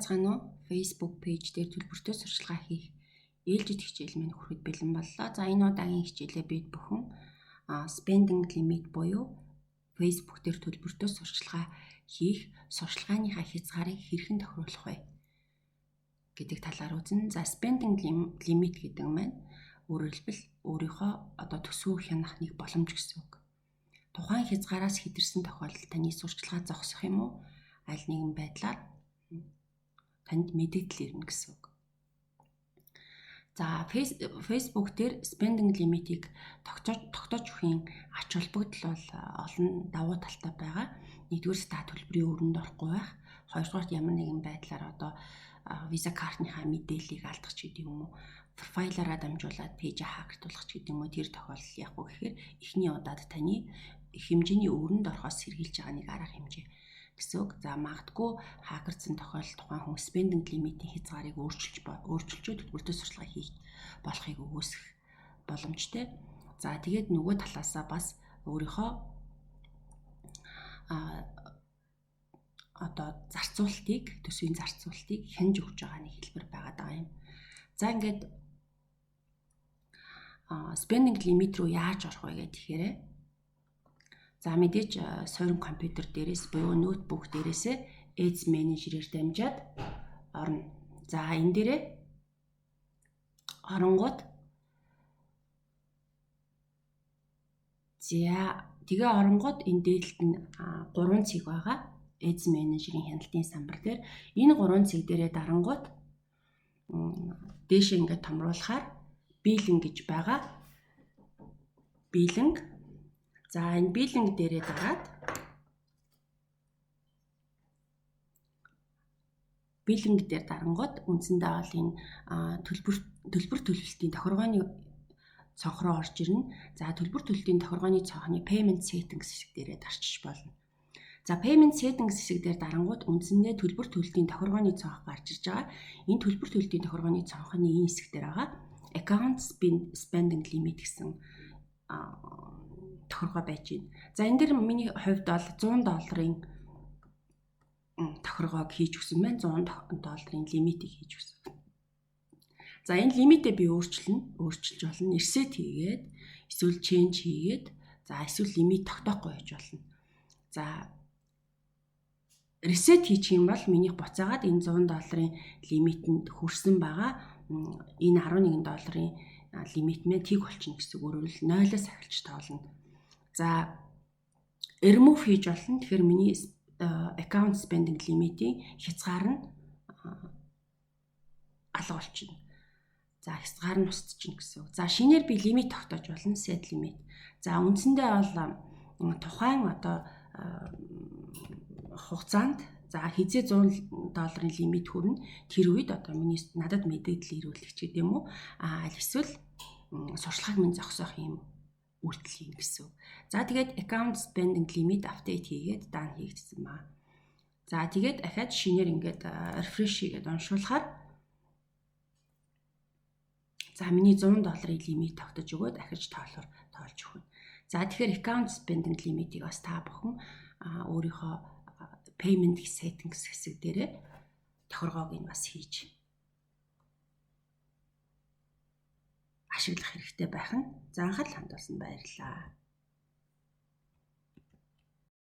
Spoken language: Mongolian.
Цаана уу Facebook page дээр төлбөртэй сурчлагаа хийх ээлжид хичээл минь хүрэхэд бэлэн боллоо. За энэ удаагийн хичээлээ бид бүхэн spending limit буюу Facebook дээр төлбөртэй сурчлагаа хийх сурчлагааныхаа хязгаарыг хэрхэн тохируулах вэ гэдэг талаар үзнэ. За spending limit гэдэг маань өөрөөр хэлбэл өөрийнхөө төсвөө хянах нэг боломж гэсэн үг. Тухайн хязгаараас хэтэрсэн тохиолдолд таны сурчлагаа зогсох юм уу? Аль нэгэн байдлаар танд мэдээлэл ирнэ гэсэн үг. За Facebook дээр spending limit-ийг тогтоож өгөхийн ач холбогдол бол олон давуу талтай байгаа. Нэгдүгээр та төлбөрийн өрөнд орохгүй байх. Хоёрдугаар ямар нэгэн байдлаар Visa картныхаа мэдээллийг алдах ч гэдэг юм уу, профайлаараа дамжуулаад пэйжээ хакертуулах ч гэдэг юм уу, тэр тохиолдол яах вэ гэхээр эхний удаад таны хэмжээний өрөнд орохоос сэргийлж байгаа нэг арга хэмжээ гэсэн үг. За магадгүй хакерцсан тохиолдолд тухайн хүн spending limit-ийн хязгаарыг өөрчилж төлбөртэй сурчлагаа хийх болохыг өгөөсөх боломжтой. За тэгээд нөгөө талаасаа бас өөрийнхөө төсвийн зарцуулалтыг хянж өгч байгаа нэг хэлбэр байгаа юм. За ингээд spending limit руу яаж орох вэ гэхээр за мэдээж суурин компьютер дээрээс буюу ноутбук дээрээсээ Ads Manager-ээр дамжаад орно. За энэ дээрээ оронгууд тэгээ оронгууд энэ дээлэлт нь 3 цэг байгаа. Ads Manager-ийн хяналтын самбар дээр энэ 3 цэг дээрээ дарангууд дээш ингээд томруулахаар Billing гэж байгаа. Billing. За энэ Billing дээрээ дараад Billing дээр дарангууд үндсэндээ бол энэ төлбөр төлөлтийн тохиргооны цонх руу орж ирнэ. За төлбөр төлөлтийн тохиргооны цонхны Payment Settings хэсэг дээрээ дарчиж болно. За Payment Settings хэсэг дээр дарангууд үндсэндээ төлбөр төлөлтийн тохиргооны цонх гарч ирж байгаа. Энэ төлбөр төлөлтийн тохиргооны цонхны энэ хэсэг дээр байгаа Account Spending Limit гэсэн тохиргоо байж байна. За энэ дэр миний хувьд бол $100 тохиргоог хийж өгсөн байна. $100 лимитийг хийж өгсөн. За энэ лимитээ би өөрчилж болно. Reset хийгээд, эсвэл change хийгээд, за эсвэл лимит тогтоохгүй байж болно. За reset хийчих юм бол минийх буцаагаад энэ $100 лимитэнд хүрсэн байгаа. Энэ $11 лимит мэн тийг болчихно гэсэн үг. Өөрөөр хэл 0-оос ахилж тоолно. За remove хийж болно. Тэгэхээр миний account spending limit-ийн хязгаар нь алга болчихно. За хязгаар нь устчихна гэсэн үг. За шинээр би лимит тогтоож болно. Set limit. За үндсэндээ бол тухайн хугацаанд за хизээ $100 лимит хүрнэ. Тэр үед миний надад мэдээлэл ирүүлэх ч гэдэг юм уу. Аль эсвэл сурчлагыг минь зогсоох юм үйлдэл хийн гэсэн. За тэгээд account spending limit update хийгээд даан хийгдсэн баа. За тэгээд дахиад шинээр ингээд refresh хийгээд уншуулахаар за миний $100 лимит тогтож өгөөд ахиж тоолж өгнө. За тэгэхээр account spending limit-ийг бас та бүхэн өөрийнхөө payment settings хэсэг дээрээ тохиргоог нь бас хийж ашиглах хэрэгтэй байх нь. За анхаарал хандуулсанд баярлалаа.